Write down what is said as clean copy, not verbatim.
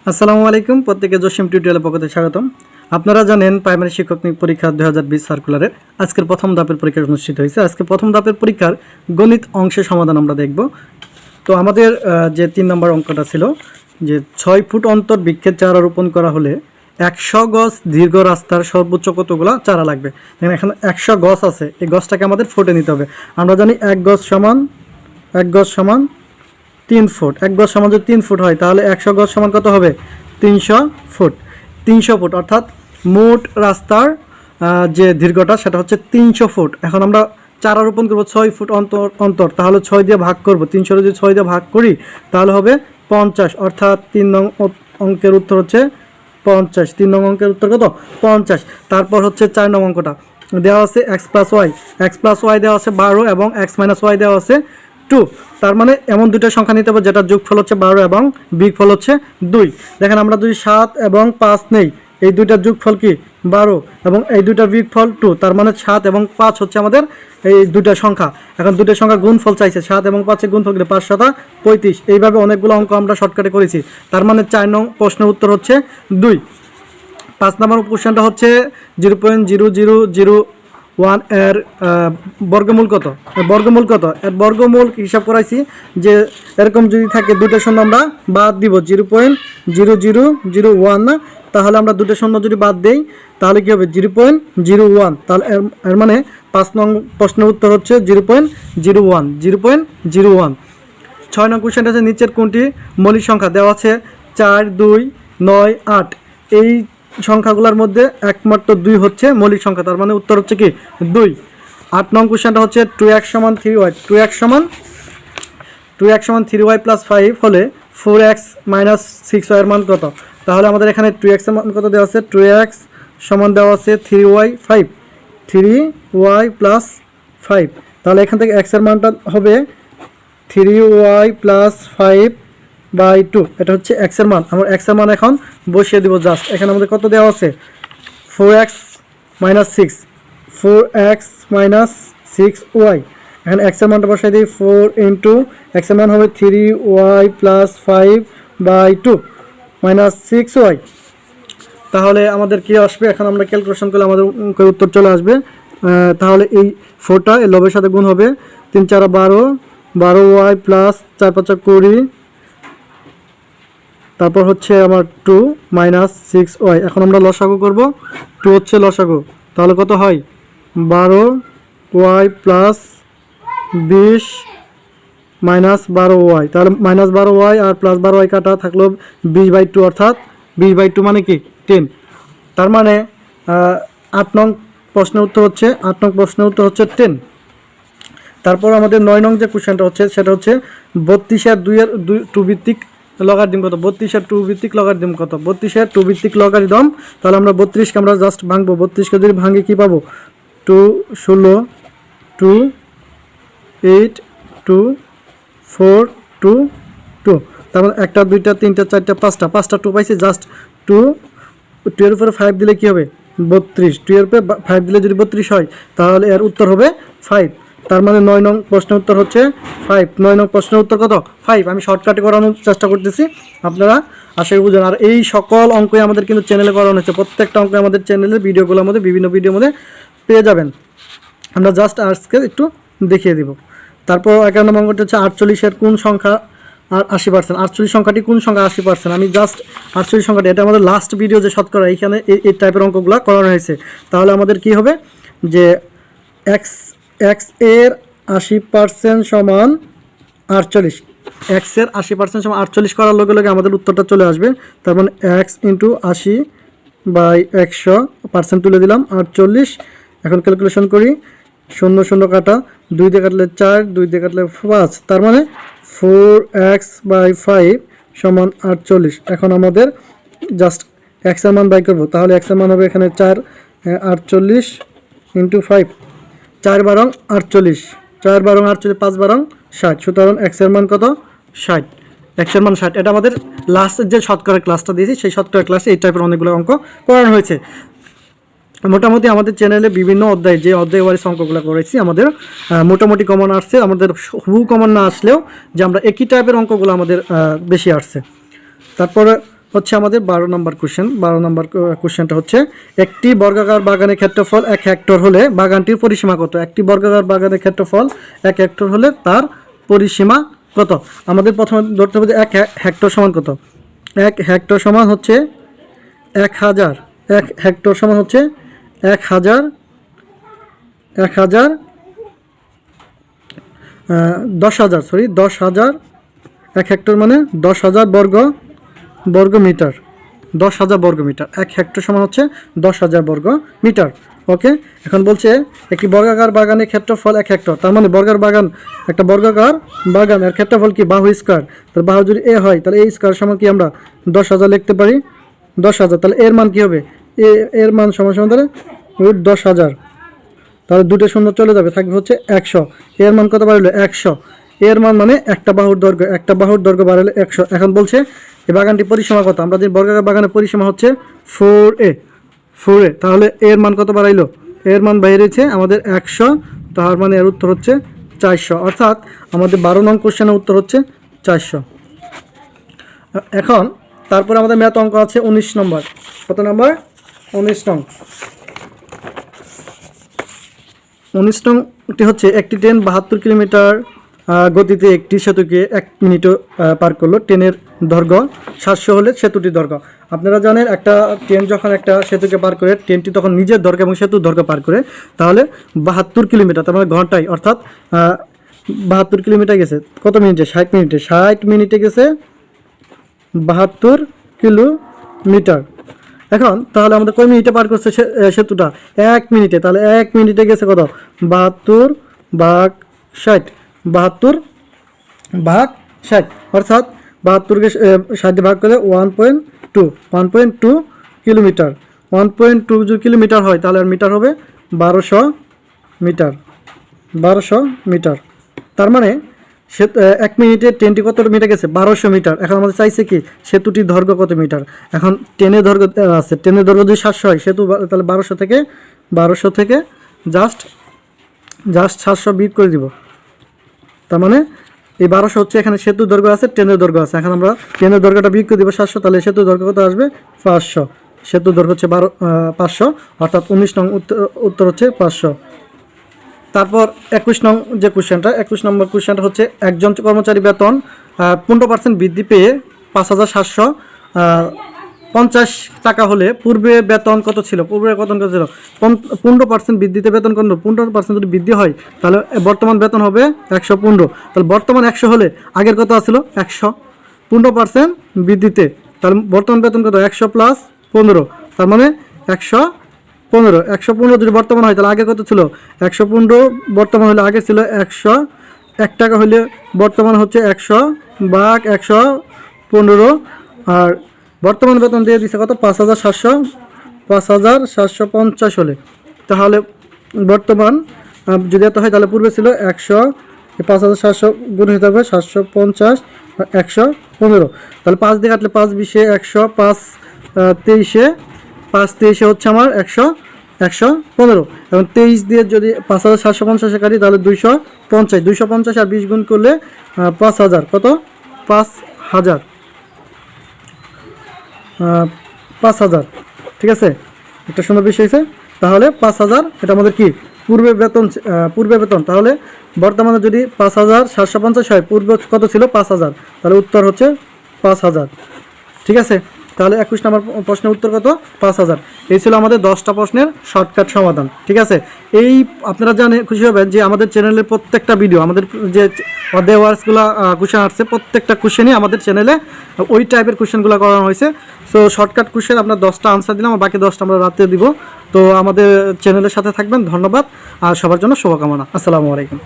আসসালামু আলাইকুম, প্রত্যেকে জসিম টিউটোরিয়ালের পক্ষ থেকে স্বাগতম। আপনারা জানেন প্রাইমারি শিক্ষক নিয়োগ পরীক্ষা 2020 সার্কুলারের আজকের প্রথম ধাপের পরীক্ষা অনুষ্ঠিত হয়েছে। আজকে প্রথম ধাপের পরীক্ষার গণিত অংশের সমাধান আমরা দেখব। তো আমাদের যে 3 নম্বর অঙ্কটা ছিল যে 6 ফুট অন্তর বৃক্ষের চারা রোপণ করা হলে 100 গজ দীর্ঘ রাস্তার সর্বোচ্চ কতগুলো চারা লাগবে। দেখেন এখানে 100 গজ আছে, এই গজটাকে আমাদের ফুটে নিতে হবে। আমরা জানি 1 গজ সমান 3 ফুট। 1 গজ সমান যদি 3 ফুট হয় তাহলে 100 গজ সমান কত হবে? 300 ফুট। 300 ফুট অর্থাৎ মোট রাস্তার যে দীর্ঘটা সেটা হচ্ছে 300 ফুট। এখন আমরা চারা রোপণ করবো 6 ফুট অন্তর, তাহলে 6 দিয়ে ভাগ করব। 300 যদি 6 দিয়ে ভাগ করি তাহলে হবে 50, অর্থাৎ 3 নং অঙ্কের উত্তর হচ্ছে 50। 3 নং অঙ্কের উত্তর কত? 50। তারপর হচ্ছে 4 নং অঙ্কটা দেওয়া আছে x প্লাস ওয়াই দেওয়া আছে 12 এবং x মাইনাস ওয়াই দেওয়া আছে 2। তার মানে এমন দুটো সংখ্যা নিতে হবে যেটার যোগফল হচ্ছে 12 এবং বিয়োগফল হচ্ছে 2। দেখেন আমরা যদি 7 এবং 5 নেই, এই দুইটার যোগফল কি 12 এবং এই দুইটার বিয়োগফল 2। তার মানে 7 এবং 5 হচ্ছে আমাদের এই দুইটা সংখ্যা। এখন দুটো সংখ্যা গুণফল চাইছে, 7 এবং 5 এর গুণফল 5 7 35। এইভাবে অনেকগুলো অঙ্ক আমরা শর্টকাটে করেছি। তার মানে 4 নং প্রশ্নের উত্তর হচ্ছে 2। 5 নম্বর কোশ্চেনটা হচ্ছে 0.0001 এর বর্গমূল কত? এর বর্গমূল হিসাব করাইছি যে এরকম যদি থাকে দুটো শূন্য আমরা বাদ দিব 0.0001 না, তাহলে আমরা দুটো শূন্য যদি বাদ দেই তাহলে কি হবে 0.01। তাহলে এর মানে 5 নং প্রশ্নের উত্তর হচ্ছে 0.01। 6 নং কোশ্চেনটা হচ্ছে নিচের কোনটি মৌলিক সংখ্যা? দেওয়া আছে 4, 2, 9, 8। এই সংখ্যাগুলোর মধ্যে একমাত্র 2 হচ্ছে মৌলিক সংখ্যা, তার মানে উত্তর হচ্ছে কি 2। 8 নং কোশ্চেনটা হচ্ছে 2x সমান 3y। 2x সমান 3y প্লাস 5 হলে 4x মাইনাস 6y এর মান কত? তাহলে আমাদের এখানে 2x এর মান কত দেওয়া আছে? 2x সমান দেওয়া আছে 3y প্লাস 5। তাহলে এখান থেকে x এর মানটা হবে 3y প্লাস 5/2। এটা হচ্ছে x এর মান। আমরা x এর মান এখন বসিয়ে দিব জাস্ট। এখানে আমাদের কত দেওয়া আছে? 4x minus 6y। এখানে x এর মানটা বসাই দিই 4 ইন্টু x এর মান হবে 3y প্লাস 5/2 মাইনাস 6y। তাহলে আমাদের কি আসবে? এখন আমরা ক্যালকুলেশন করলে আমাদের উত্তর চলে আসবে। তাহলে এই 4টা এই লবের সাথে গুণ হবে 3 4 12y প্লাস 4 5 20। তারপর হচ্ছে আমার 2 মাইনাস 6y। এখন আমরা লসাগু করব। 2 হচ্ছে লসাগু, তাহলে কত হয়? 12y plus 20 minus 12y। তাহলে মাইনাস 12y আর প্লাস 12y কাটা থাকলো 20/2, অর্থাৎ 20/2 মানে কি 10। তার মানে 8 নং প্রশ্নের উত্তর হচ্ছে 10। তারপর আমাদের 9 নং যে কোশ্চেনটা হচ্ছে সেটা হচ্ছে 32 আর 2 এর 2 ভিত্তিক লগারিদম কত? 32 এর 2 ভিত্তিক লগারিদম কত? 32 এর 2 ভিত্তিক লগারিদম, তাহলে আমরা 32 কে আমরা জাস্ট ভাঙবো। 32 কে যদি ভাঙি কি পাবো? 2 16 2 8 2 4 2 2। তারপর একটা দুইটা তিনটা চারটা পাঁচটা 2 পাইছি জাস্ট। 2 এর উপরে 5 দিলে কি হবে? 32। 2 এর উপরে 5 দিলে যদি 32 হয় তাহলে এর উত্তর হবে 5। তার মানে 9 নং প্রশ্নের উত্তর হচ্ছে 5। 9 নং প্রশ্নের উত্তর কত? 5। আমি শর্টকাটে করানোর চেষ্টা করতেছি, আপনারা আশা করি বুঝুন। আর এই সকল অঙ্কই আমাদের কিন্তু চ্যানেলে করানো হচ্ছে। প্রত্যেকটা অঙ্ক আমাদের চ্যানেলের ভিডিওগুলোর মধ্যে বিভিন্ন ভিডিওর মধ্যে পেয়ে যাবেন। আমরা জাস্ট আজকে একটু দেখিয়ে দিব। তারপর 11 নম্বর অঙ্কটা হচ্ছে 48 এর কোন সংখ্যা আর 80%? 48 সংখ্যাটি কোন সংখ্যা 80%? আমি জাস্ট 48 সংখ্যাটি, এটা আমাদের লাস্ট ভিডিও যে শতকরা, এইখানে এই টাইপের অঙ্কগুলো করানো হয়েছে। তাহলে আমাদের কি হবে যে x এর 80% সমান 48। x এর 80% সমান 48 করার লগে লগে আমাদের উত্তরটা চলে আসবে। তার মানে x ইন্টু 80/100% তুলে দিলাম 48। এখন ক্যালকুলেশন করি, 0 0 কাটা, 2 দিয়ে কাটলে 4, 2 দিয়ে কাটলে 5। তার মানে 4x/5 সমান 48। এখন আমাদের জাস্ট x এর মান বাই করবো। তাহলে x এর মান হবে এখানে 4, 48 ইন্টু 5, 4 বারং 48, 4 বারং 48, 5 বারং 60। সুতরাং x এর মান কত? 60। x এর মান 60। এটা আমাদের লাস্টের যে শতকরা ক্লাসটা দিয়েছি সেই শতকরা ক্লাসে এই টাইপের অনেকগুলো অঙ্ক করানো হয়েছে। মোটামুটি আমাদের চ্যানেলে বিভিন্ন অধ্যায়, যে অধ্যায় ওয়াইজ অঙ্কগুলো করেছি আমাদের মোটামুটি কমন আসছে। আমাদের হুবহু কমন না আসলেও যে আমরা একই টাইপের অঙ্কগুলো আমাদের বেশি আসছে। তারপরে হচ্ছে আমাদের 12 নম্বর কোশ্চেন। 12 নম্বর কোশ্চেনটা হচ্ছে একটি বর্গাকার বাগানের ক্ষেত্রফল 1 হেক্টর হলে বাগানটির পরিসীমা কত? একটি বর্গাকার বাগানের ক্ষেত্রফল 1 হেক্টর হলে তার পরিসীমা কত? আমাদের প্রথমে ধরতে হবে যে 1 হেক্টর সমান কত। 1 হেক্টর সমান হচ্ছে 1000। 1 হেক্টর সমান হচ্ছে 1000 10,000 সরি 10,000। 1 হেক্টর মানে 10,000 বর্গ মিটার। 10,000 বর্গ মিটার। 1 হেক্টর সমান হচ্ছে 10,000 বর্গ মিটার। ওকে, এখন বলছে একটি বর্গাকার বাগানের ক্ষেত্রফল 1 হেক্টর। তার মানে একটা বর্গাকার বাগানের ক্ষেত্রফল কি? বাহু স্কয়ার। তাহলে বাহু যদি এ হয় তাহলে এ স্কয়ার সমান কি আমরা 10,000 লিখতে পারি? 10,000। তাহলে এর মান কি হবে? এর মান সমান তাহলে √10,000। তাহলে দুটো শূন্য চলে যাবে, থাকবে হচ্ছে 100। এর মান কত বাড়লো? 100। এর মান মানে একটা বাহুর দৈর্ঘ্য বাড়ালে 100। এখন বলছে এই বাগানটি পরিসীমা কত? আমরা যে বর্গাকার বাগানের পরিসীমা হচ্ছে 4a। তাহলে এর মান কত বাড়াইলো? এর মান বাইরেছে আমাদের 100। তার মানে এর উত্তর হচ্ছে 400। অর্থাৎ আমাদের 12 নং কোশ্চেনের উত্তর হচ্ছে 400। এখন তারপরে আমাদের ম্যাথ অঙ্ক আছে 19 নম্বর। কত নম্বর? 19 নং। 19 নংটি হচ্ছে একটি ট্রেন 72 কিলোমিটার গতিতে একটি সেতুকে 1 মিনিটও পার করলো। ট্রেনের দৈর্ঘ্য 700 হলে সেতুটির দৈর্ঘ্য। আপনারা জানেন একটা ট্রেন যখন একটা সেতুকে পার করে, ট্রেনটি তখন নিজের দৈর্ঘ্য এবং সেতুর দৈর্ঘ্য পার করে, তাহলে 72 কিলোমিটার তার মানে ঘন্টায়, অর্থাৎ 72 কিলোমিটার গেছে কত মিনিটে? 60 মিনিটে। 60 মিনিটে গেছে 72 কিলোমিটার। এখন তাহলে আমাদের কয় মিনিটে পার করছে সেতুটা? 1 মিনিটে। তাহলে 1 মিনিটে গেছে কত? 72 ভাগ 60। 72 ভাগ 60, অর্থাৎ 72কে 60 ভাগ করে 1.2 কিলোমিটার। 1.2 যদি কিলোমিটার হয় তাহলে আর মিটার হবে 1200 মিটার। 1200 মিটার। তার মানে 1 মিনিটে ট্রেনটি কত মিটার গেছে? 1200 মিটার। এখন আমাদের চাইছে কি সেতুটির দৈর্ঘ্য কত মিটার। এখন ট্রেনের দৈর্ঘ্য আছে, ট্রেনের দৈর্ঘ্য যদি 700 হয়, সেতু তাহলে 1200 থেকে জাস্ট 700 বিয়োগ করে দিব। তার মানে এই 1200 হচ্ছে এখানে সেতুর দৈর্ঘ্য আছে, ট্রেনের দৈর্ঘ্য আছে। এখন আমরা ট্রেনের দৈর্ঘ্যটা বিয়োগ করে দিব 700, তাহলে সেতুর দৈর্ঘ্য কত আসবে? 500। সেতুর দৈর্ঘ্য হচ্ছে 500, অর্থাৎ 19 নং উত্তর হচ্ছে 500। তারপর 21 নং যে কোশ্চেনটা, 21 নম্বর কোশ্চেনটা হচ্ছে একজন কর্মচারী বেতন 15% বৃদ্ধি পেয়ে 5,750 টাকা হলে পূর্বে বেতন কত ছিল? 15% বৃদ্ধিতে বেতন কত? 15% যদি বৃদ্ধি হয় তাহলে বর্তমান বেতন হবে 115। তাহলে বর্তমান 100 হলে আগের কত আসছিল? 100। 15% বৃদ্ধিতে তাহলে বর্তমান বেতন কত? 100 প্লাস 15, তার মানে 115। 115 যদি বর্তমান হয় তাহলে আগে কত ছিল? 115 বর্তমান হলে আগে ছিল 101 টাকা, হলে বর্তমান হচ্ছে 100 ভাগ 115। আর বর্তমান বেতন দিয়ে দিচ্ছে কত? 5,750 হলে। তাহলে বর্তমান যদি এত হয় তাহলে পূর্বে ছিল 100, 5,700 গুণ হতে হবে 750, 115। তাহলে 5 দিয়ে কাটলে 5 20 100, 5 23 হচ্ছে আমার 115। এবং 23 দিয়ে যদি 5,750 কাটি তাহলে 250 আর 20 গুণ করলে 5,000। কত? 5,000। 5,000। ঠিক আছে, একটা সুন্দর বিষয় হয়েছে। তাহলে 5,000 এটা আমাদের কি পূর্বে বেতন। তাহলে বর্তমানে যদি 5,750 হয়, পূর্বে কত ছিল? 5,000। তাহলে উত্তর হচ্ছে 5,000। ঠিক আছে, তাহলে 21 নম্বর প্রশ্নের উত্তর কত? 5,000। এই ছিল আমাদের 10টা প্রশ্নের শর্টকাট সমাধান। ঠিক আছে, এই আপনারা জানে খুশি হবেন যে আমাদের চ্যানেলের প্রত্যেকটা ভিডিও, আমাদের যে অধ্যায় ওয়ার্সগুলো কোশ্চেন আসছে, প্রত্যেকটা কোশ্চেনই আমাদের চ্যানেলে ওই টাইপের কোশ্চেনগুলো করানো হয়েছে। সো শর্টকাট কোশ্চেন আপনার 10টা আনসার দিলাম, আর বাকি 10টা আমরা রাতে দিব। তো আমাদের চ্যানেলের সাথে থাকবেন। ধন্যবাদ, আর সবার জন্য শুভকামনা। আসসালামু আলাইকুম।